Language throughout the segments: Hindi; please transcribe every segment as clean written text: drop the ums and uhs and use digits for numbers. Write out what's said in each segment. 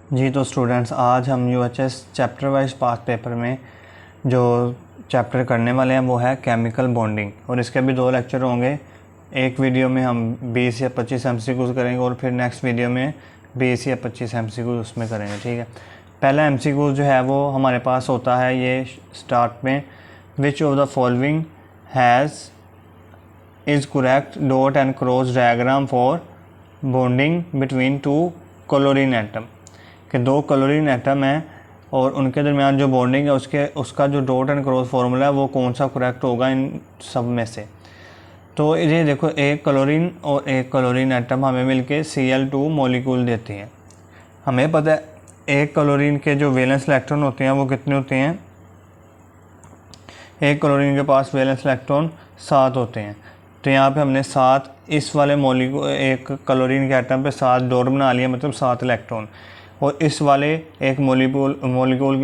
जी तो स्टूडेंट्स, आज हम यूएचएस चैप्टर वाइज पास पेपर में जो चैप्टर करने वाले हैं वो है केमिकल बॉन्डिंग। और इसके भी 2 लेक्चर होंगे। एक वीडियो में हम 20 या 25 एमसीक्यूज करेंगे और फिर नेक्स्ट वीडियो में 20 या 25 एमसीक्यूज उसमें करेंगे। ठीक है, पहला एमसीक्यूज जो है वो हमारे पास होता है ये स्टार्ट में, विच of the following has is correct dot and cross diagram for bonding between 2 chlorine atom. कि 2 क्लोरीन एटम हैं और उनके दरमियान जो बॉन्डिंग है उसका जो डॉट एंड क्रॉस फार्मूला है वो कौन सा करेक्ट होगा इन सब में से। तो ये देखो, एक क्लोरीन और एक क्लोरीन एटम हमें मिलके Cl2 मॉलिक्यूल देते हैं। हमें पता है एक क्लोरीन के जो वैलेंस इलेक्ट्रॉन होते हैं वो कितने होते हैं। एक क्लोरीन के पास वैलेंस इलेक्ट्रॉन 7 होते हैं। तो यहाँ पे हमने 7 इस वाले मॉलिक्यूल, एक क्लोरीन के एटम पे 7 डॉट बना लिया, मतलब 7 इलेक्ट्रॉन। और इस वाले एक मॉलिक्यूल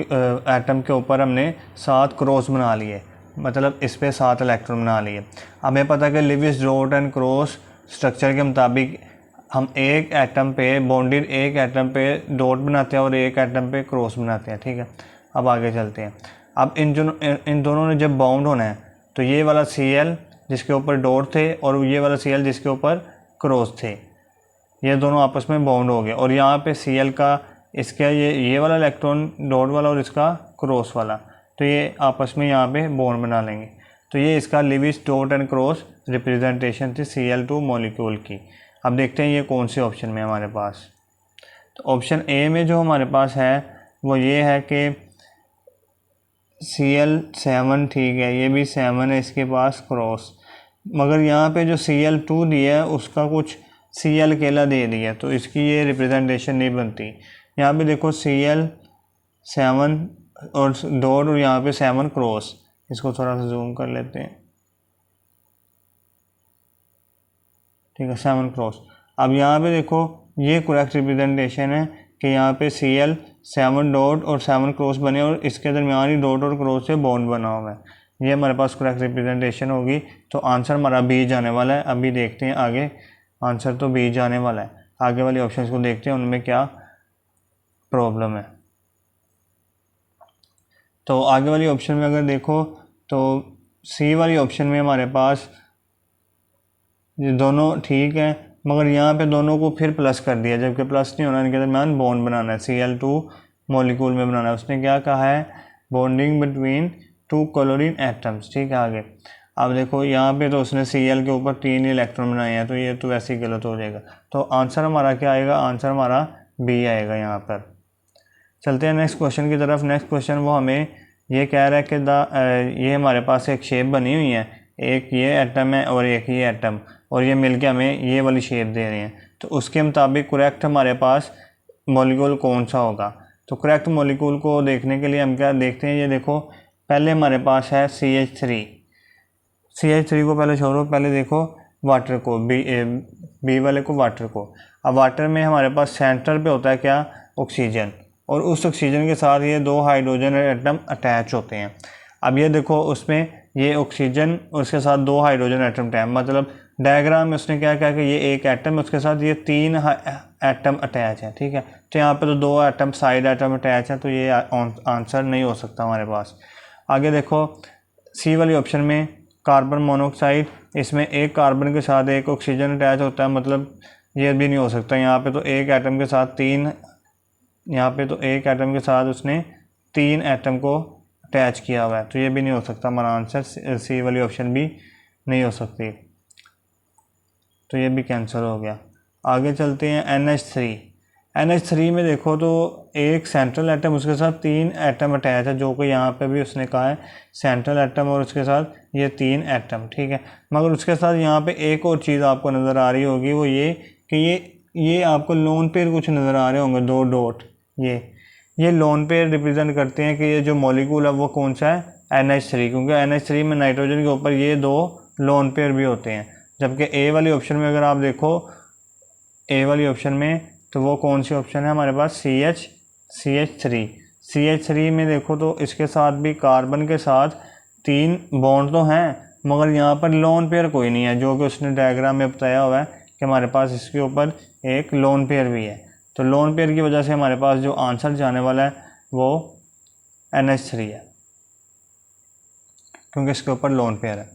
एटम के ऊपर हमने 7 क्रॉस बना लिए, मतलब इस पे 7 इलेक्ट्रॉन बना लिए। हमें पता है कि Lewis dot and cross structure के मुताबिक हम एक एटम पे बॉन्डेड एक एटम पे डॉट बनाते हैं और एक एटम पे क्रॉस बनाते हैं। ठीक है, अब आगे चलते हैं। अब इन दोनों ने जब बाउंड होना है तो ये वाला Cl जिसके ऊपर डॉट थे और ये वाला Cl जिसके ऊपर क्रॉस थे, ये दोनों आपस में बाउंड हो गए। और यहाँ पे Cl का इसका ये वाला इलेक्ट्रॉन डॉट वाला और इसका क्रॉस वाला, तो ये आपस में यहाँ पे बॉन्ड बना लेंगे। तो ये इसका Lewis dot and cross representation थी Cl2 मॉलिक्यूल की। अब देखते हैं ये कौन से ऑप्शन में हमारे पास। तो ऑप्शन ए में जो हमारे पास है वो ये है कि Cl7, ठीक है, ये भी 7 है इसके पास क्रॉस। मगर यहाँ पे जो Cl2 दिया है उसका कुछ Cl अकेला दे दिया, तो इसकी ये रिप्रेजेंटेशन नहीं बनती। यहाँ पे देखो Cl7 और डॉट और यहाँ पे 7 क्रॉस। इसको थोड़ा सा जूम कर लेते हैं। ठीक है, 7 क्रॉस। अब यहाँ पे देखो ये करेक्ट रिप्रेजेंटेशन है कि यहाँ पे Cl7 डॉट और 7 क्रॉस बने और इसके दरमियान ही डॉट और क्रॉस से बॉन्ड बना हुआ है। ये हमारे पास करेक्ट रिप्रेजेंटेशन होगी। तो आंसर हमारा बी जाने वाला है। अभी देखते हैं आगे, आंसर तो बी जाने वाला है। आगे वाले ऑप्शंस को देखते हैं उनमें क्या प्रॉब्लम है। तो आगे वाली ऑप्शन में अगर देखो तो सी वाली ऑप्शन में हमारे पास ये दोनों ठीक है, मगर यहाँ पे दोनों को फिर प्लस कर दिया, जबकि प्लस नहीं होना, इनके दरमियान बॉन्ड बनाना है, Cl2 मॉलिक्यूल में बनाना है। उसने क्या कहा है, बॉन्डिंग बिटवीन 2 क्लोरीन एटम्स। ठीक है, आगे अब देखो यहाँ पे तो उसने Cl के ऊपर 3 इलेक्ट्रॉन बनाए हैं, तो ये तो वैसे ही गलत हो जाएगा। तो आंसर हमारा क्या आएगा, आंसर हमारा बी आएगा। यहाँ पर चलते हैं नेक्स्ट क्वेश्चन की तरफ। नेक्स्ट क्वेश्चन वो हमें ये कह रहा है कि ये हमारे पास एक शेप बनी हुई है, एक ये एटम है और एक ये एटम, और ये मिलके हमें ये वाली शेप दे रहे हैं। तो उसके मुताबिक करेक्ट हमारे पास मॉलिक्यूल कौन सा होगा। तो करेक्ट मॉलिक्यूल को देखने के लिए हम क्या देखते हैं, ये देखो पहले हमारे पास है CH3। CH3 को पहले छोड़ो, पहले देखो वाटर को, बी वाले को, वाटर को। अब वाटर में हमारे पास सेंटर पे होता है क्या, ऑक्सीजन, और उस ऑक्सीजन के साथ ये 2 हाइड्रोजन एटम अटैच होते हैं। अब ये देखो उसमें ये ऑक्सीजन और उसके साथ 2 हाइड्रोजन एटम अटैच, मतलब डायग्राम में उसने क्या कहा कि ये एक एटम है, उसके साथ ये 3 एटम अटैच है। ठीक है, तो यहाँ पे तो 2 एटम साइड एटम अटैच है, तो ये आंसर नहीं हो सकता हमारे पास। आगे देखो सी वाली ऑप्शन में कार्बन मोनोऑक्साइड, इसमें एक कार्बन के साथ एक ऑक्सीजन अटैच होता है, मतलब ये भी नहीं हो सकता। यहाँ पे तो एक एटम के साथ 3, यहाँ पे तो एक एटम के साथ उसने 3 एटम को अटैच किया हुआ है, तो ये भी नहीं हो सकता। हमारा आंसर सी वाली ऑप्शन भी नहीं हो सकती, तो ये भी कैंसिल हो गया। आगे चलते हैं NH3। NH3 में देखो तो एक सेंट्रल एटम, उसके साथ 3 एटम अटैच है, जो कि यहाँ पे भी उसने कहा है सेंट्रल एटम और उसके साथ ये 3 एटम। ठीक है, मगर उसके साथ यहाँ पे एक और चीज़ आपको नज़र आ रही होगी, वो ये कि ये आपको लोन पेयर कुछ नज़र आ रहे होंगे, 2 डॉट। ये लोन पेयर रिप्रेजेंट करते हैं कि ये जो मॉलिक्यूल है वो कौन सा है, NH3, क्योंकि NH3 में नाइट्रोजन के ऊपर ये 2 लोन पेयर भी होते हैं। जबकि ए वाली ऑप्शन में अगर आप देखो, ए वाली ऑप्शन में तो वो कौन सी ऑप्शन है हमारे पास, CH3। CH3 में देखो तो इसके साथ भी कार्बन के साथ 3 बॉन्ड तो हैं, मगर यहाँ पर लोन पेयर कोई नहीं है, जो कि उसने डायग्राम में बताया हुआ है कि हमारे पास इसके ऊपर एक लोन पेयर भी है। तो लोन पेयर की वजह से हमारे पास जो आंसर जाने वाला है वो NH3 है, क्योंकि इसके ऊपर लोन पेयर है।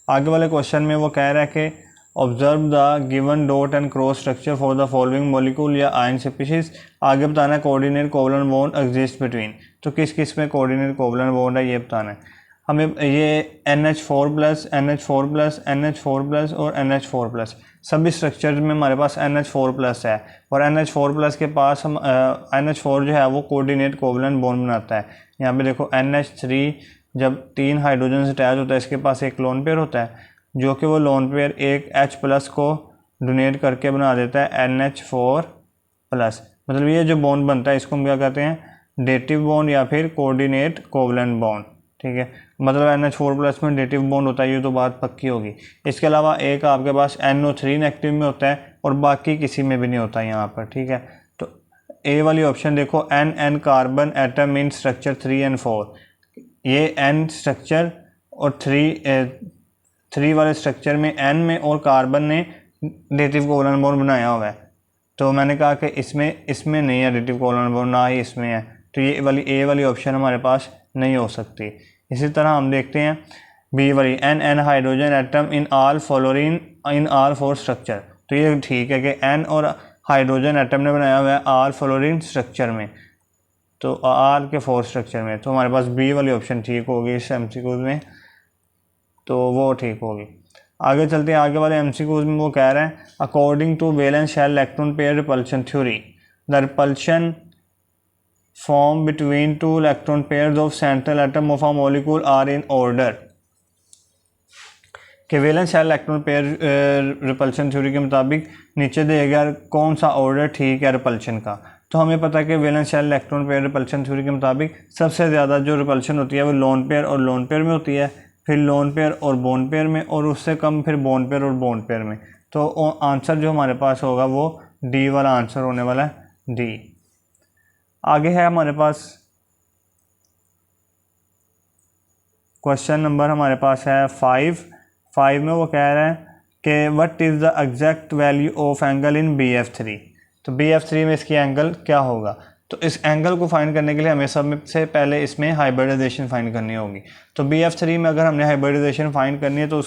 आगे वाले क्वेश्चन में वो कह रहा है कि observe the given dot and cross structure for the following molecule या आयन स्पीशीज। आगे बताना है coordinate covalent bond exist between, तो किस किस में कोऑर्डिनेट कोवलेंट बॉन्ड है ये बताना है हमें। ये NH4+, NH4+, NH4+ और NH4+, सभी स्ट्रक्चर में हमारे पास NH4+ है, और NH4+ के पास हम NH4 जो है वो कोऑर्डिनेट कोवलेंट बॉन्ड बनाता है। यहाँ पे देखो NH3 जब 3 हाइड्रोजन अटैच होता है इसके पास एक लोन पेयर होता है, जो कि वो लोन पेयर एक H+ को डोनेट करके बना देता है NH4+। मतलब ये जो बॉन्ड बनता है इसको हम क्या कहते हैं, डेटिव बॉन्ड या फिर कोऑर्डिनेट कोवलेंट बॉन्ड, ठीक है। मतलब NH4+ में डेटिव बॉन्ड होता है, ये तो बात पक्की होगी। इसके अलावा एक आपके पास NO3 नेगेटिव में होता है और बाकी किसी में भी नहीं होता यहाँ पर, ठीक है। तो ए वाली ऑप्शन देखो, N carbon atom in structure 3 and 4, ये N स्ट्रक्चर और 3 वाले स्ट्रक्चर में N में और कार्बन ने डेटिव कोवलेंट बॉन्ड बनाया हुआ है। तो मैंने कहा कि इसमें नहीं है डेटिव कोवलेंट बॉन्ड, ना ही इसमें है, तो ये वाली ए वाली ऑप्शन हमारे पास नहीं हो सकती। इसी तरह हम देखते हैं बी वाली, N hydrogen atom in all fluorine in all 4 structure. तो ये ठीक है कि N और हाइड्रोजन एटम ने बनाया हुआ है ऑल फ्लोरीन स्ट्रक्चर में, तो आर के 4 स्ट्रक्चर में, तो हमारे पास बी वाली ऑप्शन ठीक होगी इस MCQ में, तो वो ठीक होगी। आगे चलते हैं, आगे वाले MCQ में वो कह रहे हैं according to valence shell electron pair repulsion theory the repulsion form between 2 electron pairs of central atom of a molecule are in order. कि valence shell electron pair repulsion theory के मुताबिक नीचे दिया गया कौन सा ऑर्डर ठीक है रिपल्शन का। तो हमें पता है कि valence shell electron pair repulsion theory के मुताबिक सबसे ज़्यादा जो रिपल्शन होती है वो लोन पेयर और लोन पेयर में होती है, फिर लोन पेयर और बोन पेयर में, और उससे कम फिर बोन पेयर और बोन पेयर में। तो आंसर जो हमारे पास होगा वो डी वाला आंसर होने वाला है, डी। आगे है हमारे पास क्वेश्चन नंबर हमारे पास है 5 में वो कह रहे हैं कि what is the exact value of angle in BF3। तो BF3 में इसकी एंगल क्या होगा। तो इस एंगल को फाइंड करने के लिए हमें सबसे पहले इसमें हाइब्रिडाइजेशन फाइंड करनी होगी। तो BF3 में अगर हमने हाइब्रिडाइजेशन फाइंड करनी है तो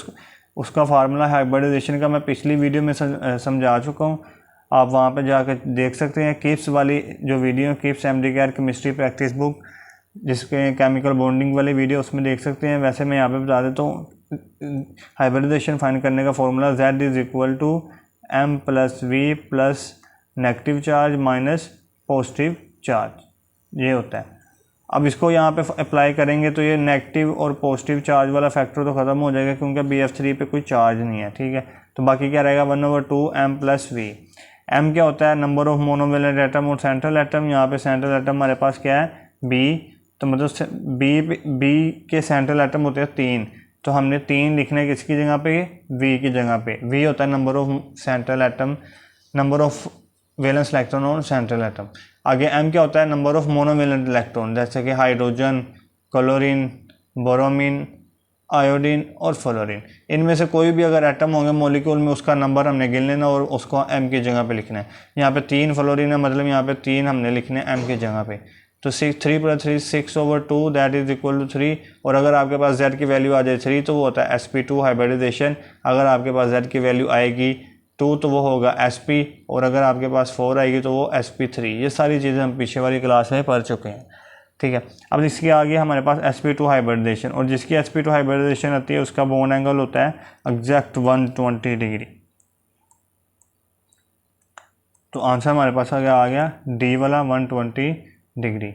उसका फार्मूला हाइब्रिडाइजेशन का मैं पिछली वीडियो में समझा चुका हूँ, आप वहाँ पे जाकर देख सकते हैं। किप्स वाली जो video, Kips MD chemistry practice book, जिसके केमिकल बॉन्डिंग वाली वीडियो, उसमें देख सकते हैं। वैसे मैं यहाँ पे बता देता हूँ, हाइब्रिडाइजेशन फाइंड करने का formula Z = M + V plus negative charge minus positive charge, ये होता है। अब इसको यहाँ पे अप्लाई करेंगे तो ये नेगेटिव और पॉजिटिव चार्ज वाला फैक्टर तो ख़त्म हो जाएगा, क्योंकि BF3 पे कोई चार्ज नहीं है, ठीक है। तो बाकी क्या रहेगा, 1/2 M + V। M क्या होता है, नंबर ऑफ मोनोवेलेंट एटम और सेंट्रल एटम। यहाँ पे सेंट्रल एटम हमारे पास क्या है, B, तो मतलब B के सेंट्रल एटम होते हैं 3, तो हमने 3 लिखने किसकी जगह पे, V की जगह पे। V होता है number of central atom, number of valence electron और सेंट्रल एटम। आगे M क्या होता है, नंबर ऑफ मोनोवेलेंट इलेक्ट्रॉन, जैसे कि हाइड्रोजन, क्लोरीन, बोरोमीन, आयोडीन और फ्लोरीन। इनमें से कोई भी अगर एटम होंगे मॉलिक्यूल में, उसका नंबर हमने गिन लेना और उसको M की जगह पे लिखना है। यहाँ पे 3 फ्लोरीन है, मतलब यहाँ पे 3 हमने लिखने हैं M की जगह पे। तो 3 + 3 6/2 दैट इज इक्वल टू 3। और अगर आपके पास Z की वैल्यू आ जाए 3 तो वो होता है sp2 हाइब्रिडाइजेशन। अगर आपके पास Z की वैल्यू आएगी 2 तो वो होगा sp, और अगर आपके पास 4 आएगी तो वो sp3। ये सारी चीज़ें हम पीछे वाली क्लास में पढ़ चुके हैं, ठीक है। अब इसके आगे हमारे पास sp2 हाइब्रिडाइजेशन, और जिसकी sp2 हाइब्रिडाइजेशन आती है उसका बॉन्ड एंगल होता है एग्जैक्ट 120 डिग्री। तो आंसर हमारे पास आ गया डी वाला 120 डिग्री।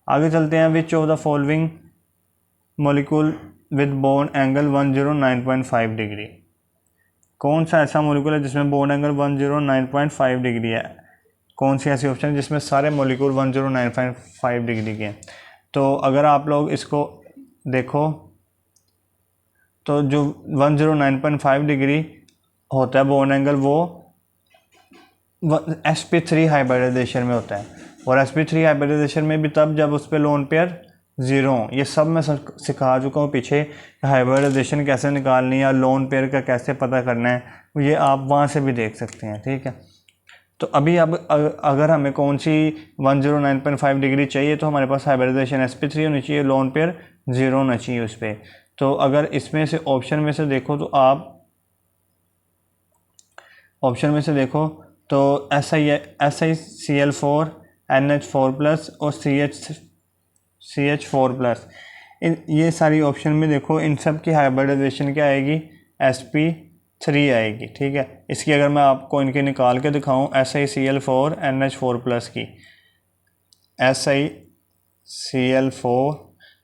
आगे चलते हैं, which of the following molecule with bond angle 109.5 degree. कौन सा ऐसा मॉलिक्यूल है जिसमें बॉन्ड एंगल 109.5 डिग्री है। कौन सी ऐसी ऑप्शन है जिसमें सारे मॉलिक्यूल 109.5 डिग्री के हैं। तो अगर आप लोग इसको देखो तो जो 109.5 डिग्री होता है बॉन्ड एंगल, वो sp3 हाइब्रिडाइजेशन में होता है, और sp3 हाइब्रिडाइजेशन में भी तब जब उस पर लोन पेयर 0 हो। ये सब मैं सिखा चुका हूँ पीछे, हाइब्रिडाइजेशन कैसे निकालनी है, लोन पेयर का कैसे पता करना है, ये आप वहाँ से भी देख सकते हैं, ठीक है। तो अभी अब अगर हमें कौन सी 109.5 डिग्री चाहिए तो हमारे पास हाइब्रिडाइजेशन sp3 होनी चाहिए, लोन पेयर 0 होना चाहिए उस पर। तो अगर इसमें से ऑप्शन में से देखो तो आप ऑप्शन में से देखो तो SiCl4 NH4 प्लस और CH4 प्लस, ये सारी ऑप्शन में देखो इन सब की हाइब्रिडाइजेशन क्या आएगी, sp3 आएगी। ठीक है, इसकी अगर मैं आपको इनके निकाल के दिखाऊं SiCl4 NH4 प्लस की, SiCl4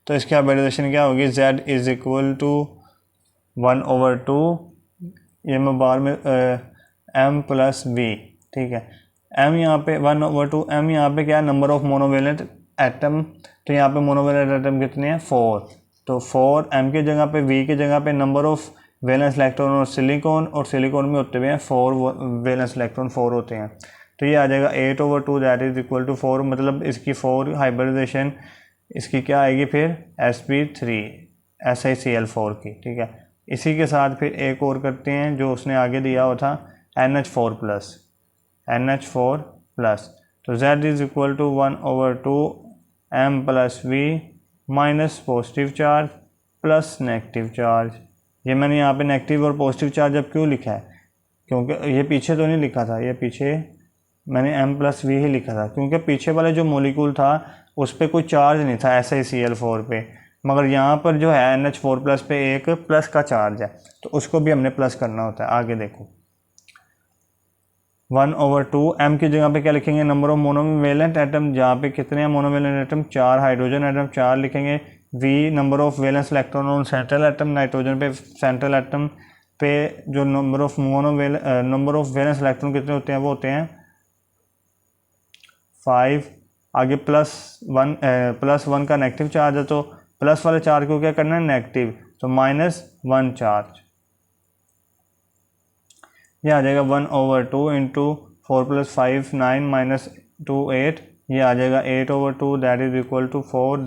तो इसकी हाइब्रिडाइजेशन क्या होगी, Z इज़ इक्वल टू 1/2, ये मैं बार में m प्लस v। ठीक है, m यहाँ पे 1/2, m यहाँ पे क्या है, नंबर ऑफ मोनोवेलेंट एटम, तो यहाँ पे मोनोवेलेंट एटम कितने हैं, 4। तो 4 m की जगह पे, v की जगह पे नंबर ऑफ वैलेंस इलेक्ट्रॉन और सिलिकॉन में होते हुए हैं 4 वैलेंस इलेक्ट्रॉन 4 होते हैं। तो ये आ जाएगा 8/2 दैट इज इक्वल टू 4, मतलब इसकी 4 हाइब्रिडाइजेशन इसकी क्या आएगी फिर sp3 SiCl4 की। ठीक है, इसी के साथ फिर एक और करते हैं जो उसने आगे दिया हुआ था NH4 प्लस, तो Z is equal to 1/2 m plus v minus positive charge plus negative charge. ये मैंने यहाँ पे नेगेटिव और पॉजिटिव चार्ज अब क्यों लिखा है, क्योंकि ये पीछे तो नहीं लिखा था, ये पीछे मैंने m प्लस वी ही लिखा था, क्योंकि पीछे वाले जो मोलिक्यूल था उस पर कोई चार्ज नहीं था SiCl4 पे, मगर यहाँ पर जो है NH4 प्लस पे एक प्लस का चार्ज है, तो उसको भी हमने प्लस करना होता है। आगे देखो 1/2 m की जगह पे क्या लिखेंगे, नंबर ऑफ मोनोवेलेंट एटम, जहाँ पे कितने हैं मोनोवेलेंट एटम, 4 हाइड्रोजन एटम 4 लिखेंगे, v number of valence electron on central atom, nitrogen पे सेंट्रल एटम पे जो नंबर ऑफ वैलेंस इलेक्ट्रॉन कितने होते हैं, वो होते हैं 5। आगे +1 का नेगेटिव चार्ज है, तो प्लस वाले चार्ज को क्या करना है, नेगेटिव, तो -1 चार्ज, ये आ जाएगा 1/2 इंटू 4 + 5 9 - 2 8, ये आ जाएगा 8/2 that is equal to 4,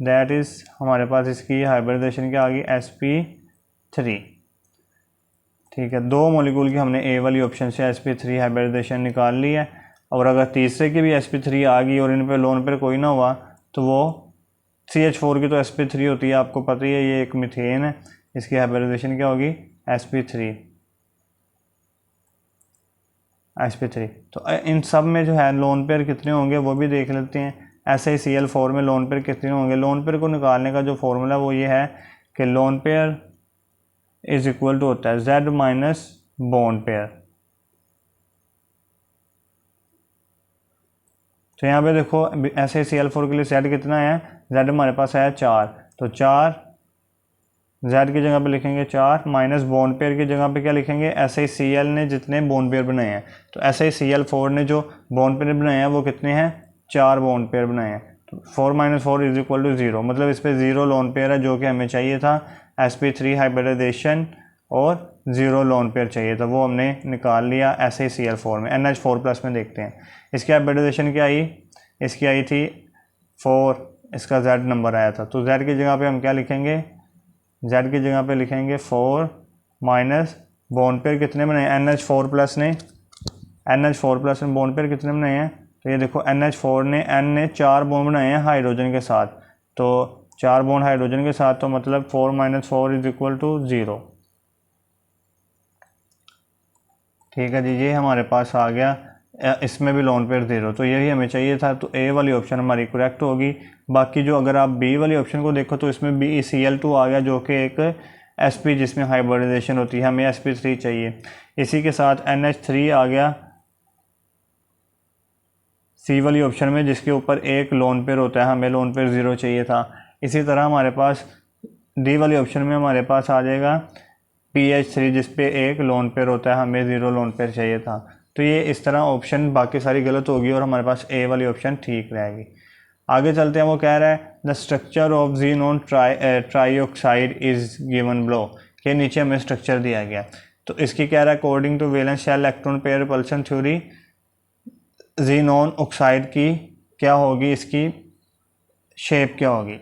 that is हमारे पास इसकी हाइब्रिडाइजेशन क्या आ गई sp3। ठीक है, 2 मॉलिक्यूल की हमने ए वाली ऑप्शन से sp3 हाइब्रिडाइजेशन निकाल ली है, और अगर तीसरे की भी sp3 आ गई और इन पे लोन पर कोई ना हुआ तो वो CH4 की तो sp3 होती है, आपको पता ही है, ये एक मीथेन है, इसकी हाइब्रिडाइजेशन क्या होगी sp3। तो इन सब में जो है लोन पेयर कितने होंगे वो भी देख लेते हैं। SiCl4 में लोन पेयर कितने होंगे, लोन पेयर को निकालने का जो फॉर्मूला वो ये है कि lone pair is equal to होता है Z माइनस बॉन्ड पेयर। तो यहाँ पे देखो SiCl4 के लिए Z कितना है, Z हमारे पास है 4, तो 4 Z की जगह पे लिखेंगे 4 माइनस बॉन्ड पेयर की जगह पे क्या लिखेंगे, SiCl ने जितने बॉन्ड पेयर बनाए हैं, तो SiCl4 ने जो बॉन्ड पेयर बनाए हैं वो कितने हैं, 4 बॉन्ड पेयर बनाए हैं, तो 4 - 4 इज इक्वल टू 0, मतलब इस पर 0 लोन पेयर है जो कि हमें चाहिए था sp3 हाइब्रिडाइजेशन, और 0 लोन पेयर चाहिए था, वो हमने निकाल लिया SiCl4 में। NH4 प्लस में देखते हैं इसकी हाइब्रिडाइजेशन क्या आई, इसकी आई थी 4, इसका Z नंबर आया था, तो Z की जगह पे हम क्या लिखेंगे, Z की जगह पे लिखेंगे 4 माइनस बॉन्ड पेयर कितने बनाए हैं, NH4 प्लस ने बॉन्ड पेयर कितने बनाए हैं, तो ये देखो NH4 ने N ने 4 बॉन्ड बनाए हैं हाइड्रोजन के साथ, तो 4 बॉन्ड हाइड्रोजन के साथ, तो मतलब 4 - 4 इज इक्वल टू 0। ठीक है जी, ये हमारे पास आ गया, इसमें भी लोन पेयर 0, तो यही हमें चाहिए था, तो ए वाली ऑप्शन हमारी करेक्ट होगी। बाकी जो अगर आप बी वाली ऑप्शन को देखो तो इसमें BeCl2 आ गया जो कि एक sp जिसमें हाइब्रिडाइजेशन होती है, हमें sp3 चाहिए। इसी के साथ NH3 आ गया सी वाली ऑप्शन में, जिसके ऊपर एक लोन पेयर होता है, हमें लोन पेयर 0 चाहिए था। इसी तरह हमारे पास डी वाली ऑप्शन में हमारे पास आ जाएगा PH3 जिस पे एक लोन पेयर होता है, हमें 0 लोन पेयर चाहिए था। तो ये इस तरह ऑप्शन बाकी सारी गलत होगी और हमारे पास ए वाली ऑप्शन ठीक रहेगी। आगे चलते हैं, वो कह रहा है the structure of xenon trioxide is given below, के नीचे हमें स्ट्रक्चर दिया गया। तो इसकी कह रहा है according to valence shell electron pair repulsion theory xenon oxide की क्या होगी, इसकी शेप क्या होगी।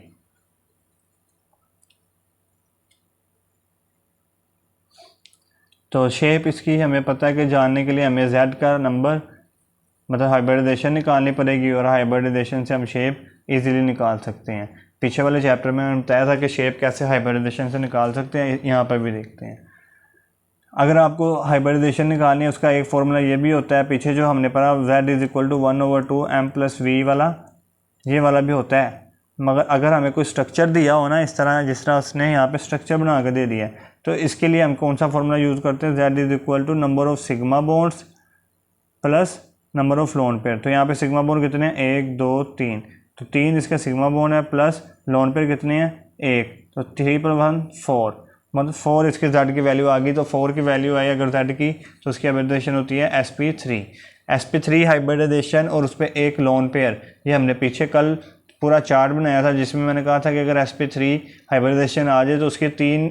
तो शेप इसकी हमें पता है कि जानने के लिए हमें Z का नंबर मतलब हाइब्रिडाइजेशन निकालनी पड़ेगी, और हाइब्रिडाइजेशन से हम शेप इजीली निकाल सकते हैं। पीछे वाले चैप्टर में हमने बताया था कि शेप कैसे हाइब्रिडाइजेशन से निकाल सकते हैं, यहाँ पर भी देखते हैं। अगर आपको हाइब्रिडाइजेशन निकालनी है उसका एक फार्मूला ये भी होता है, पीछे जो हमने पढ़ा Z=1/2 m+v वाला, ये वाला भी होता है। मगर अगर हमें कोई स्ट्रक्चर दिया हो ना इस तरह, जिस तरह उसने यहाँ पे स्ट्रक्चर बना के दे दिया है, तो इसके लिए हम कौन सा फार्मूला यूज़ करते हैं, Z= number of sigma bonds plus number of lone pair. तो यहाँ पे सिग्मा बॉन्ड कितने हैं, 1 2 3, तो 3 इसका सिग्मा बॉन्ड है, प्लस लोन पेयर कितने हैं, 1, तो 3 + 1 4, मतलब 4 इसके Z की वैल्यू आ गई। तो 4 की वैल्यू आई अगर Z की, तो उसकी हाइब्रिडाइजेशन होती है sp3 हाइब्रिडाइजेशन, और उस पर एक लोन पेयर। ये हमने पीछे कल पूरा चार्ट बनाया था जिसमें मैंने कहा था कि अगर sp3 हाइब्रिडाइजेशन आ जाए तो उसकी 3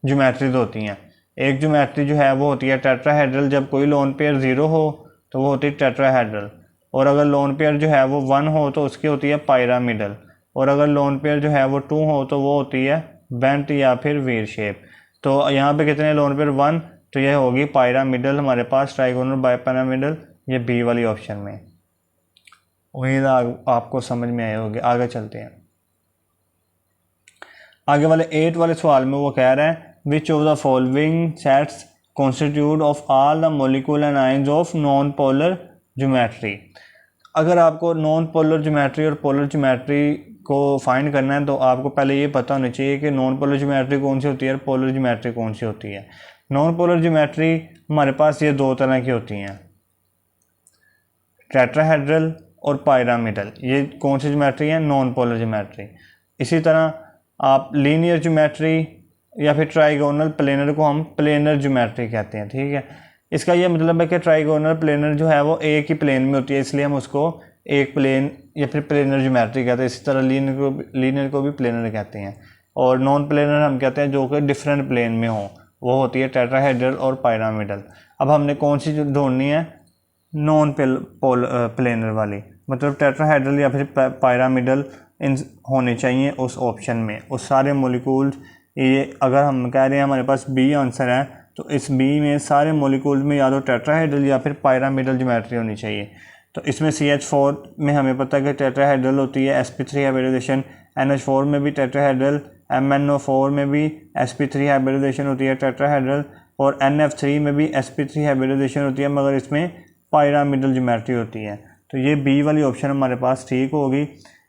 ज्योमेट्रीज होती हैं। एक ज्योमेट्री जो है वो होती है टेट्राहेड्रल, जब कोई लोन पेयर 0 हो तो वो होती है टेट्राहेड्रल, और अगर लोन पेयर जो है वो 1 हो तो उसकी होती है पायरामिडल, और अगर लोन पेयर जो है वो 2 हो तो वो होती है बेंट या फिर वीर शेप। तो यहाँ पे कितने लोन पेयर 1, तो यह होगी पायरामिडल हमारे पास, ट्राइगोनल बाइपिरामिडल, ये बी वाली ऑप्शन में। उम्मीद आपको समझ में आए होंगे। आगे चलते हैं। आगे वाले 8 वाले सवाल में वो कह रहा है which of the following sets constitute of all the molecule and ions of non polar geometry. अगर आपको नॉन पोलर ज्योमेट्री और पोलर ज्योमेट्री को फाइंड करना है तो आपको पहले ये पता होना चाहिए कि नॉन पोलर ज्योमेट्री कौन सी होती है और पोलर ज्योमेट्री कौन सी होती है। नॉन पोलर ज्योमेट्री हमारे पास ये 2 तरह की होती हैं, टेट्राहेड्रल और पायरामिडल। ये कौन सी ज्योमेट्री है, नॉन पोलर ज्योमेट्री। इसी तरह आप लीनियर ज्योमेट्री या फिर ट्राइगोनल प्लेनर को हम प्लेनर ज्योमेट्री कहते हैं, ठीक है। इसका ये मतलब है कि ट्राइगोनल प्लेनर जो है वो एक ही प्लेन में होती है, इसलिए हम उसको एक प्लेन या फिर प्लेनर ज्योमेट्री कहते हैं। इसी तरह लीनियर को भी प्लेनर कहते हैं, और नॉन प्लेनर हम कहते हैं जो कि डिफरेंट प्लेन में हो, वो होती है टेट्राहेड्रल और पायरामिडल। अब हमने कौन सी ढूंढनी है, नॉन प्लेनर वाली, मतलब टेट्राहेड्रल या फिर पायरामिडल इन होने चाहिए उस ऑप्शन में, उस सारे मॉलिक्यूल्स। ये अगर हम कह रहे हैं हमारे पास बी आंसर है, तो इस बी में सारे मॉलिक्यूल्स में या तो टेट्राहेड्रल या फिर पायरामिडल ज्योमेट्री होनी चाहिए। तो इसमें CH4 में हमें पता है कि टेट्राहेड्रल होती है, sp3 हाइब्रिडाइजेशन, NH4 में भी टेट्राहेड्रल, MnO4 में भी sp3 हाइब्रिडाइजेशन होती है टेट्राहेड्रल, और NF3 में भी sp3 हाइब्रिडाइजेशन होती है, मगर इसमें पायरामिडल ज्योमेट्री होती है। तो ये बी वाली ऑप्शन हमारे पास ठीक होगी,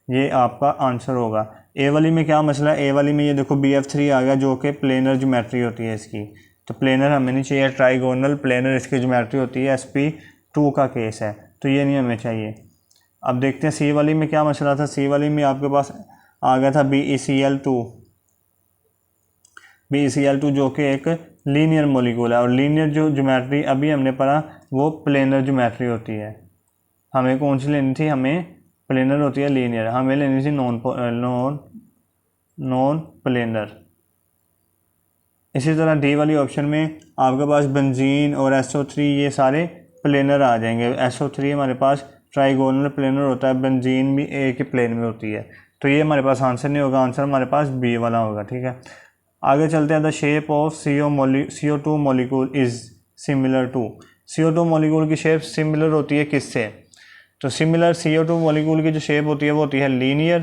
ये आपका आंसर होगा। ए वाली में क्या मसला है, ए वाली में ये देखो BF3 आ गया जो कि प्लेनर ज्योमेट्री होती है इसकी, तो प्लेनर हमें नहीं चाहिए, ट्राइगोनल प्लेनर इसकी ज्योमेट्री होती है, sp2 का केस है, तो ये नहीं हमें चाहिए। अब देखते हैं सी वाली में क्या मसला था। सी वाली में आपके पास आ गया था BeCl2 जो कि एक लीनियर मॉलिक्यूल है, और लीनियर जो ज्योमेट्री अभी हमने पढ़ा वो प्लेनर ज्योमेट्री होती है। हमें कौन सी लेनी थी, हमें प्लेनर होती है लीनियर, हमें लेनी थी नॉन प्लेनर। इसी तरह डी वाली ऑप्शन में आपके पास बेंजीन और SO3 ये सारे प्लेनर आ जाएंगे। SO3 हमारे पास ट्राइगोनल प्लेनर होता है, बेंजीन भी एक ही प्लेन में होती है, तो ये हमारे पास आंसर नहीं होगा, आंसर हमारे पास बी वाला होगा, ठीक है। आगे चलते हैं। The shape of CO2 molecule is similar to. CO2 molecule की शेप सिमिलर होती है किससे, तो सिमिलर CO2 मॉलिक्यूल की जो शेप होती है वो होती है लीनियर।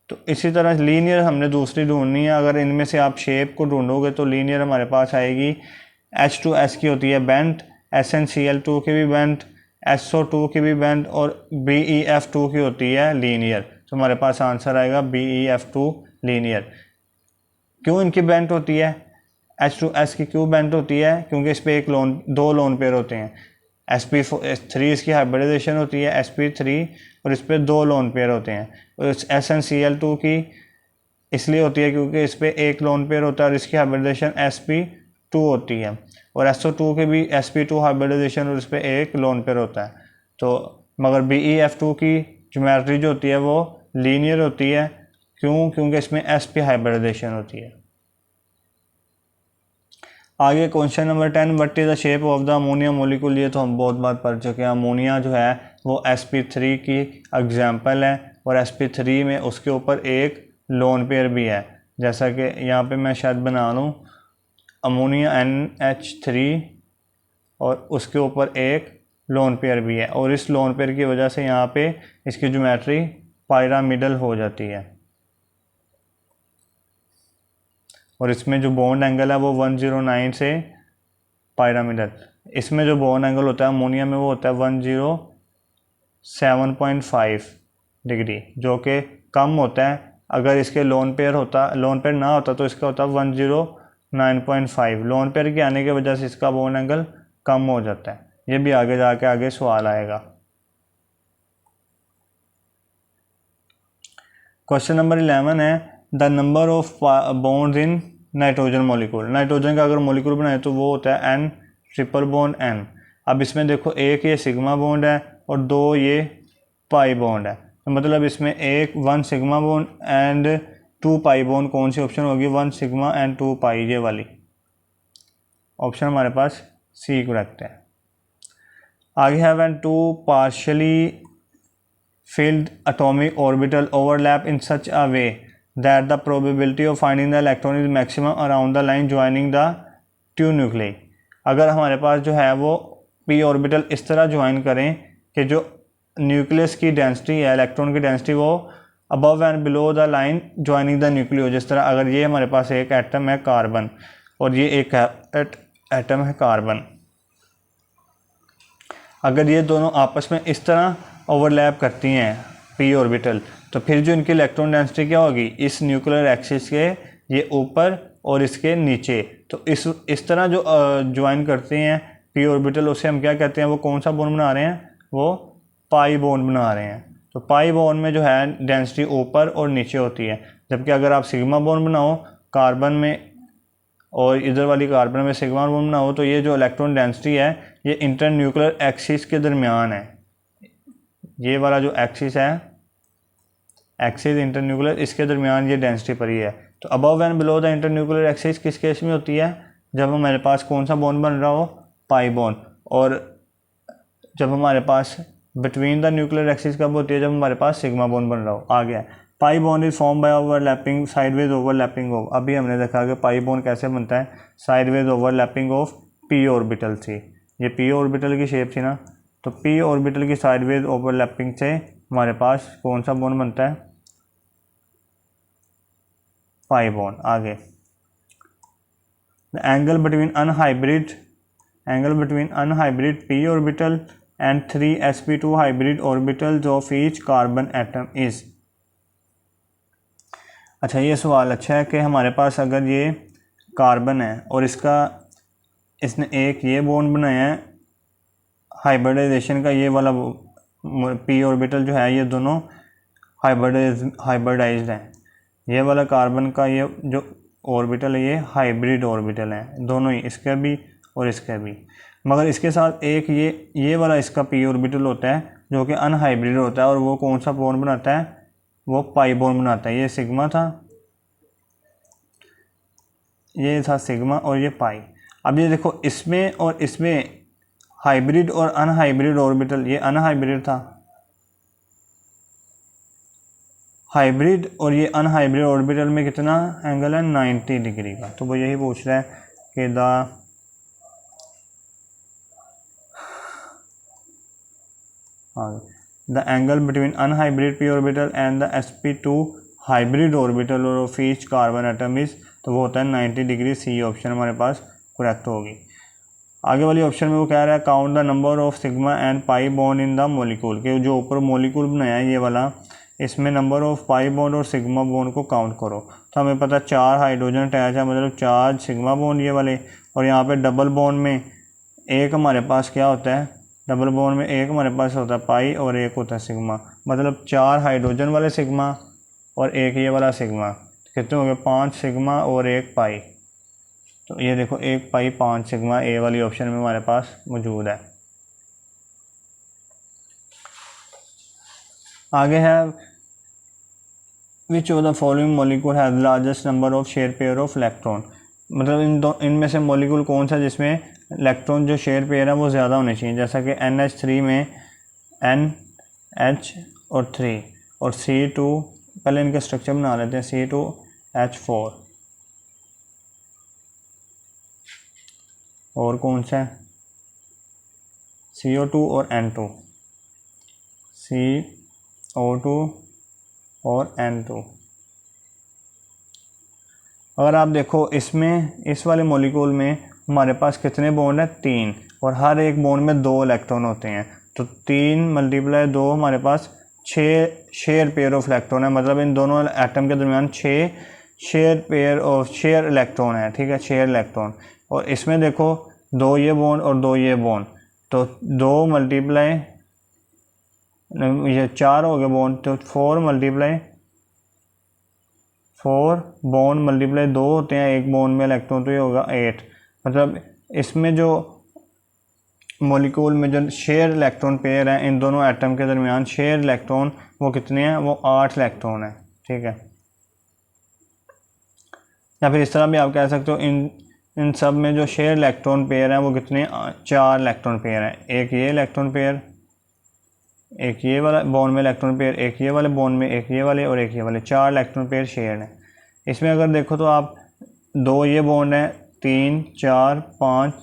तो इसी तरह लीनियर हमने दूसरी ढूंढनी है, अगर इनमें से आप शेप को ढूंढोगे तो लीनियर हमारे पास आएगी H2S की होती है बेंट, SnCl2 की भी बेंट, SO2 की भी बेंट, और BeF2 की होती है लीनियर। तो हमारे पास आंसर आएगा BeF2 लीनियर। क्यों इनकी बेंट होती है, H2S की क्यों बेंट होती है, क्योंकि इस पर दो लोन पेयर होते हैं। sp3 इसकी हाइब्रिडाइजेशन होती है sp3, और इस पर 2 लोन पेयर होते हैं। और SnCl2 की इसलिए होती है क्योंकि इस पर एक लोन पेयर होता है और इसकी हाइब्रिडाइजेशन sp2 होती है, और SO2 के भी sp2 हाइब्रिडाइजेशन और इस पर एक लोन पेयर होता है। तो मगर BeF2 की ज्योमेट्री जो होती है वो लीनियर होती है, क्यों, क्योंकि इसमें sp हाइब्रिडाइजेशन होती है। आगे question number 10, what is the shape of the ammonia molecule. ये तो हम बहुत बार पढ़ चुके हैं। अमोनिया जो है वो sp3 की एग्जाम्पल है, और sp3 में उसके ऊपर एक लोन पेयर भी है, जैसा कि यहाँ पे मैं शायद बना लूँ, अमोनिया NH3 और उसके ऊपर एक लोन पेयर भी है, और इस लोन पेयर की वजह से यहाँ पे इसकी ज्योमेट्री पायरामिडल हो जाती है, और इसमें जो बॉन्ड एंगल है वो 109 से पायरामिडल। इसमें जो बॉन्ड एंगल होता है अमोनिया में वो होता है 107.5 डिग्री, जो कि कम होता है। अगर इसके लोन पेयर ना होता तो इसका होता 109.5। लोन पेयर के आने की वजह से इसका बॉन्ड एंगल कम हो जाता है। ये भी आगे जाके आगे सवाल आएगा। क्वेश्चन नंबर 11 है the number of bonds in nitrogen molecule. Nitrogen का अगर मॉलिक्यूल बनाए तो वो होता है N ट्रिपल बॉन्ड N। अब इसमें देखो एक ये सिग्मा बॉन्ड है और दो ये पाई बॉन्ड है, तो मतलब इसमें एक 1 sigma bond and 2 pi bond. कौन सी ऑप्शन होगी? 1 सिग्मा एंड 2 पाई, ये वाली ऑप्शन हमारे पास सी करेक्ट है। आगे है when two partially filled atomic orbital overlap in such a way that the probability of finding the electron is maximum around the line joining the two nuclei। अगर हमारे पास जो है वो p ऑर्बिटल इस तरह ज्वाइन करें कि जो न्यूक्लियस की डेंसिटी है, इलेक्ट्रॉन की डेंसिटी, वो above and below the line joining the nucleo. जिस तरह अगर ये हमारे पास एक एटम है कार्बन और ये एक एटम है कार्बन, अगर ये दोनों आपस में इस तरह ओवरलैप करती हैं p ऑर्बिटल, तो फिर जो इनकी इलेक्ट्रॉन डेंसिटी क्या होगी? इस न्यूक्लियर एक्सिस के ये ऊपर और इसके नीचे, तो इस तरह जो ज्वाइन करते हैं p ऑर्बिटल, उसे हम क्या कहते हैं? वो कौन सा बॉन्ड बना रहे हैं? वो पाई बॉन्ड बना रहे हैं। तो पाई बॉन्ड में जो है डेंसिटी ऊपर और नीचे होती है, जबकि अगर आप सिग्मा बॉन्ड बनाओ कार्बन में और इधर वाली कार्बन में सिग्मा बॉन्ड बनाओ, तो ये जो इलेक्ट्रॉन डेंसिटी है ये इंटर न्यूक्लियर एक्सिस के दरमियान है। ये वाला जो एक्सिस है, एक्सिस इंटर न्यूक्लियर, इसके दरमियान ये डेंसिटी पड़ी है। तो above and below the inter nuclear axis किस केस में होती है? जब हमारे पास कौन सा बॉन्ड बन रहा हो? Pi bond. और जब हमारे पास बिटवीन द न्यूक्लियर एक्सिस कब होती है? जब हमारे पास सिग्मा बॉन्ड बन रहा हो। आ गया pi bond is form by overlapping sideways overlapping of. अभी हमने देखा कि पाई बॉन्ड कैसे बनता है? Sideways overlapping of p orbital थी, ये p ऑर्बिटल की शेप थी ना, तो p ऑर्बिटल की साइडवेज ओवरलैपिंग से हमारे पास कौन सा बॉन्ड बनता है? Pi bond. आगे the angle between unhybrid p orbital and 3 sp2 hybrid orbitals of each carbon atom is. अच्छा, ये सवाल अच्छा है कि हमारे पास अगर ये कार्बन है और इसने एक ये बॉन्ड बनाया है हाइब्रिडाइजेशन का, ये वाला p ऑर्बिटल जो है ये दोनों हाइब्रिडाइज्ड हैं। ये वाला कार्बन का ये जो ऑर्बिटल है ये हाइब्रिड ऑर्बिटल है, दोनों ही, इसका भी और इसका भी। मगर इसके साथ एक ये वाला इसका p ऑर्बिटल होता है जो कि अनहाइब्रिड होता है, और वो कौन सा बॉन्ड बनाता है? वो पाई बॉन्ड बनाता है। ये सिग्मा था, ये था सिग्मा और ये पाई। अब ये देखो इसमें और इसमें हाइब्रिड और अनहाइब्रिड ऑर्बिटल, ये अनहाइब्रिड था, हाइब्रिड और ये अनहाइब्रिड ऑर्बिटल में कितना एंगल है? 90 डिग्री का। तो वो यही पूछ रहा है कि the angle between unhybrid p orbital and the sp2 hybrid orbital of each carbon atom is, तो वो होता है 90 डिग्री। सी ऑप्शन हमारे पास करेक्ट होगी। आगे वाली ऑप्शन में वो कह रहा है count the number of sigma and pi bond in the molecule, कि जो ऊपर मॉलिक्यूल बनाया है ये वाला, इसमें नंबर ऑफ पाई बॉन्ड और सिग्मा बॉन्ड को काउंट करो। तो हमें पता 4 हाइड्रोजन अटैच है, मतलब 4 सिग्मा बॉन्ड ये वाले, और यहाँ पे डबल बॉन्ड में एक हमारे पास क्या होता है? डबल बॉन्ड में एक हमारे पास होता है पाई और एक होता है सिग्मा, मतलब 4 हाइड्रोजन वाले सिग्मा और एक ये वाला सिग्मा, कितने हो गए? 5 सिग्मा और 1 पाई। तो ये देखो 1 पाई 5 सिग्मा ए वाली ऑप्शन में हमारे पास मौजूद है। आगे है which of the following molecule has largest number of share pair of electron. मतलब इनमें से मॉलिक्यूल कौन सा जिसमें इलेक्ट्रॉन जो शेयर पेयर है वो ज़्यादा होने चाहिए? जैसा कि NH3 में NH और 3 और C2, पहले इनका स्ट्रक्चर बना लेते हैं, C2H4, और कौन सा है, CO2 और N2, CO2 और N2। अगर आप देखो इसमें, इस वाले मॉलिक्यूल में हमारे पास कितने बॉन्ड हैं, 3, और हर एक बॉन्ड में 2 इलेक्ट्रॉन होते हैं। तो 3 × 2 हमारे पास 6 शेयर पेयर ऑफ इलेक्ट्रॉन है, मतलब इन दोनों एटम के दरमियान 6 शेयर इलेक्ट्रॉन है, ठीक है, शेयर इलेक्ट्रॉन। और इसमें देखो 2 ये बॉन्ड और 2 ये बॉन्ड, तो 2 × ये 4 हो गए बॉन्ड, तो 4 बॉन्ड मल्टीप्लाई 2 होते हैं एक बॉन्ड में इलेक्ट्रॉन, तो ये होगा 8। मतलब इसमें जो मॉलिक्यूल में जो शेयर इलेक्ट्रॉन पेयर है इन दोनों एटम के दरमियान, शेयर इलेक्ट्रॉन वो कितने हैं, वो 8 इलेक्ट्रॉन है, ठीक है। या फिर इस तरह भी आप कह सकते हो इन सब में जो शेयर इलेक्ट्रॉन पेयर है वो कितने, 4 इलेक्ट्रॉन पेयर है। एक ये इलेक्ट्रॉन पेयर, एक ये वाला बॉन्ड में इलेक्ट्रॉन पेयर, एक ये वाले बॉन्ड में, एक ये वाले और एक ये वाले, 4 इलेक्ट्रॉन पेयर शेयर हैं। इसमें अगर देखो तो आप 2 ये बॉन्ड है, 3 4 5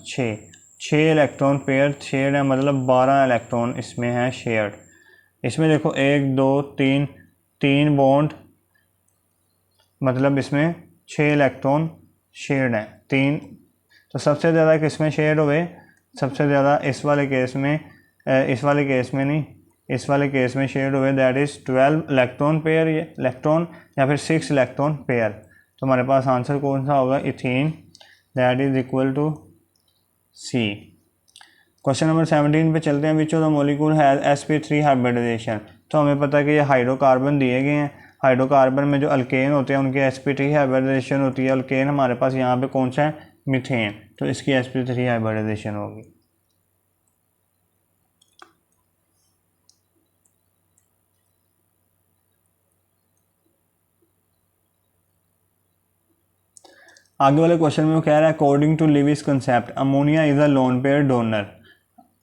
6 इलेक्ट्रॉन पेयर शेयर है, मतलब 12 इलेक्ट्रॉन इसमें है शेयर्ड। इसमें देखो 1 2 3 बॉन्ड, मतलब इसमें 6 इलेक्ट्रॉन शेयर्ड हैं, 3। तो सबसे ज़्यादा किसमें शेयर हुए, सबसे ज़्यादा इस वाले केस में, इस वाले केस में नहीं, इस वाले केस में शेयर हुए, दैट इज़ 12 इलेक्ट्रॉन पेयर, ये इलेक्ट्रॉन, या फिर 6 इलेक्ट्रॉन पेयर। तो हमारे पास आंसर कौन सा होगा, ethene, that is equal to C। Question number 17 पे चलते हैं, which of the molecule has sp3 hybridisation. तो हमें पता है कि ये हाइड्रोकार्बन दिए गए हैं, हाइड्रोकार्बन में जो अल्केन होते हैं उनकी sp3 हाइब्रिडाइजेशन होती है। अल्केन हमारे पास यहाँ पे कौन सा है, मीथेन, तो इसकी sp3 हाइब्रिडाइजेशन होगी। आगे वाले क्वेश्चन में वो कह रहा है, according to Lewis concept ammonia is a lone pair donor,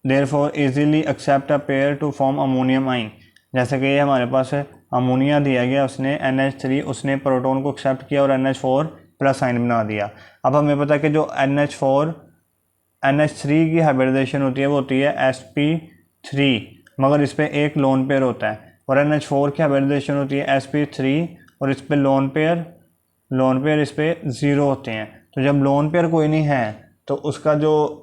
therefore easily accept a pair to form ammonium ion. जैसे कि ये हमारे पास है, अमोनिया दिया गया, उसने NH3, उसने प्रोटॉन को एक्सेप्ट किया और NH4 प्लस आइन बना दिया। अब हमें पता है कि जो NH3 की हाइब्रिडाइजेशन होती है वो होती है sp3, मगर इस पर एक लोन पेयर होता है, और NH4 की हाइब्रिडाइजेशन होती है sp3 और इस पर लोन पेयर इस पर 0 होते हैं। तो जब लोन पेयर कोई नहीं है तो उसका जो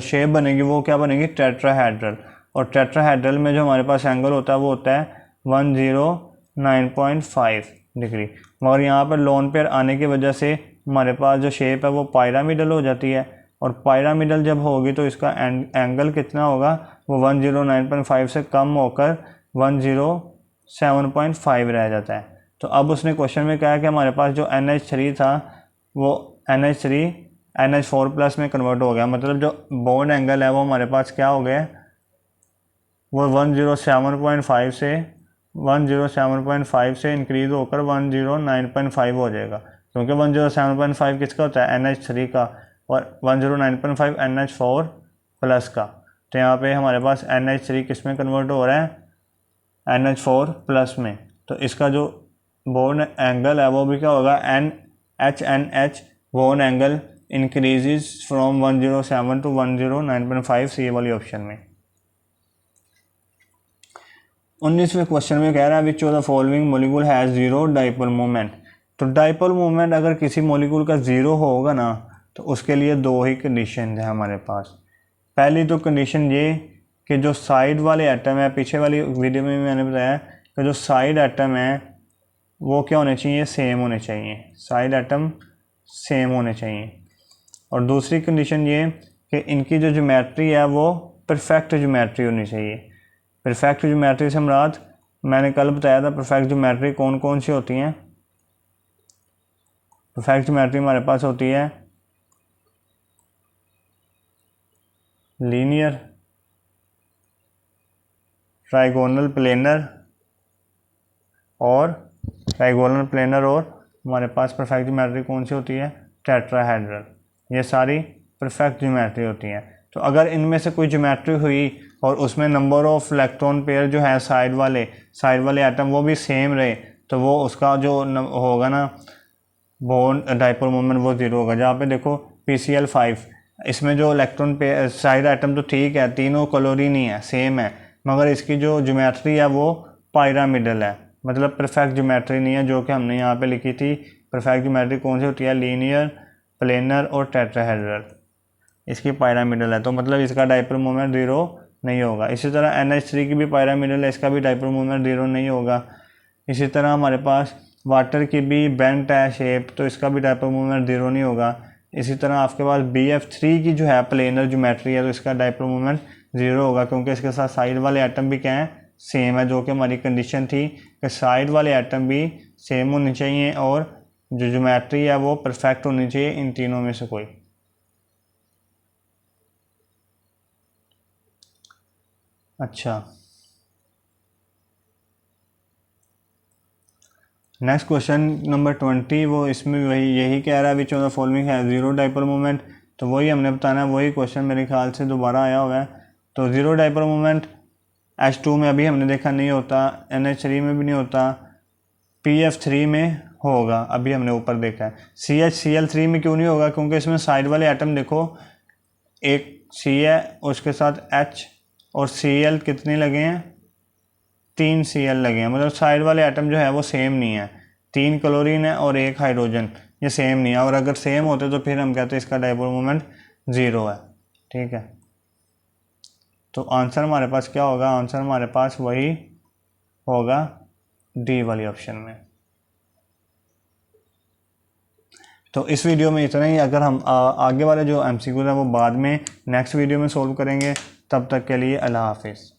शेप बनेगी वो क्या बनेगी, टेट्राहेड्रल। और टेट्राहेड्रल में जो हमारे पास एंगल होता है वो होता है 109.5 डिग्री। मगर यहाँ पर लोन पेयर आने की वजह से हमारे पास जो शेप है वो पायरामिडल हो जाती है, और पायरामिडल जब होगी तो इसका एंगल कितना होगा, वो 109.5 से कम होकर 107.5 रह जाता है। तो अब उसने क्वेश्चन में कहा कि हमारे पास जो NH3 था वो NH3 NH4 प्लस में कन्वर्ट हो गया, मतलब जो बॉन्ड एंगल है वो हमारे पास क्या हो गया, वो 107.5 से इंक्रीज होकर 109.5 हो जाएगा, क्योंकि 107.5 किसका होता है, NH3 का, और 109.5 NH4 प्लस का। तो यहाँ पे हमारे पास NH3 किस में कन्वर्ट हो रहा है, NH4 प्लस में। तो इसका जो बॉन्ड एंगल है वो भी क्या होगा, NH bond angle increases from 107 to 109.5, C वाली ऑप्शन में। 19वें क्वेश्चन में कह रहा है, which of the following molecule has zero dipole moment. तो डाइपोल मोमेंट अगर किसी मॉलिक्यूल का ज़ीरो होगा ना तो उसके लिए 2 ही कंडीशन है हमारे पास। पहली तो कंडीशन ये कि जो साइड वाले एटम है, पीछे वाली वीडियो में मैंने बताया कि जो साइड एटम है वो क्या होने चाहिए, सेम होने चाहिए, साइड एटम सेम होने चाहिए। और दूसरी कंडीशन ये कि इनकी जो ज्योमेट्री है वो परफेक्ट ज्योमेट्री होनी चाहिए। परफेक्ट ज्योमेट्री से मुराद मैंने कल बताया था, परफेक्ट ज्योमेट्री कौन कौन सी होती हैं। परफेक्ट ज्योमेट्री हमारे पास होती है लीनियर, ट्राइगोनल प्लेनर और हमारे पास परफेक्ट ज्योमेट्री कौन सी होती है, टेट्राहेड्रल। ये सारी परफेक्ट ज्योमेट्री होती हैं। तो अगर इनमें से कोई ज्योमेट्री हुई और उसमें नंबर ऑफ इलेक्ट्रॉन पेयर जो है साइड वाले एटम वो भी सेम रहे, तो वो उसका जो होगा ना बॉन्ड डाइपोल मोमेंट वो 0 होगा। जहाँ पे देखो PCl5 इसमें जो इलेक्ट्रॉन पे साइड आइटम तो ठीक है, तीनों क्लोरीन ही है, सेम है, मगर इसकी जो ज्योमेट्री है वो पायरामिडल है, मतलब परफेक्ट ज्योमेट्री नहीं है, जो कि हमने यहाँ पे लिखी थी। परफेक्ट ज्योमेट्री कौन सी होती है? लीनियर, प्लेनर और टेट्राहेड्रल। इसकी पायरामिडल है, तो मतलब इसका डाइपोल मोमेंट 0 नहीं होगा। इसी तरह NH3 की भी पायरामिडल है, इसका भी डाइपोल मोमेंट 0 नहीं होगा। इसी तरह हमारे पास वाटर की भी बेंट है शेप, तो इसका भी डाइपोल मोमेंट 0 नहीं होगा। इसी तरह आपके पास BF3 की जो है प्लेनर ज्योमेट्री है, तो इसका डाइपोल मोमेंट 0 होगा, क्योंकि इसके साथ साइड वाले एटम भी क्या है? सेम है, जो कि हमारी कंडीशन थी कि साइड वाले एटम भी सेम होने चाहिए और जो ज्योमेट्री है वो परफेक्ट होनी चाहिए इन तीनों में से कोई। अच्छा, नेक्स्ट क्वेश्चन नंबर 20, वो इसमें वही यही कह रहा है विच ऑफ द फॉलोइंग है जीरो डाइपोल मोमेंट, तो वही हमने बताना है, वही क्वेश्चन मेरे ख्याल से दोबारा आया हुआ है। तो जीरो डाइपोल मोमेंट H2 में अभी हमने देखा नहीं होता, NH3 में भी नहीं होता, PF3 में होगा, अभी हमने ऊपर देखा है। CHCl3 में क्यों नहीं होगा? क्योंकि इसमें साइड वाले एटम देखो, एक C है उसके साथ H और Cl कितने लगे हैं? 3 Cl लगे हैं, मतलब साइड वाले एटम जो है वो सेम नहीं है, 3 क्लोरीन है और 1 हाइड्रोजन, ये सेम नहीं है, और अगर सेम होते तो फिर हम कहते हैं इसका डाइपोल मोमेंट 0 है। ठीक है, तो आंसर हमारे पास क्या होगा? आंसर हमारे पास वही होगा डी वाली ऑप्शन में। तो इस वीडियो में इतना ही। अगर हम आगे वाले जो MCQ है वो बाद में नेक्स्ट वीडियो में सोल्व करेंगे। तब तक के लिए अल्लाह हाफिज़।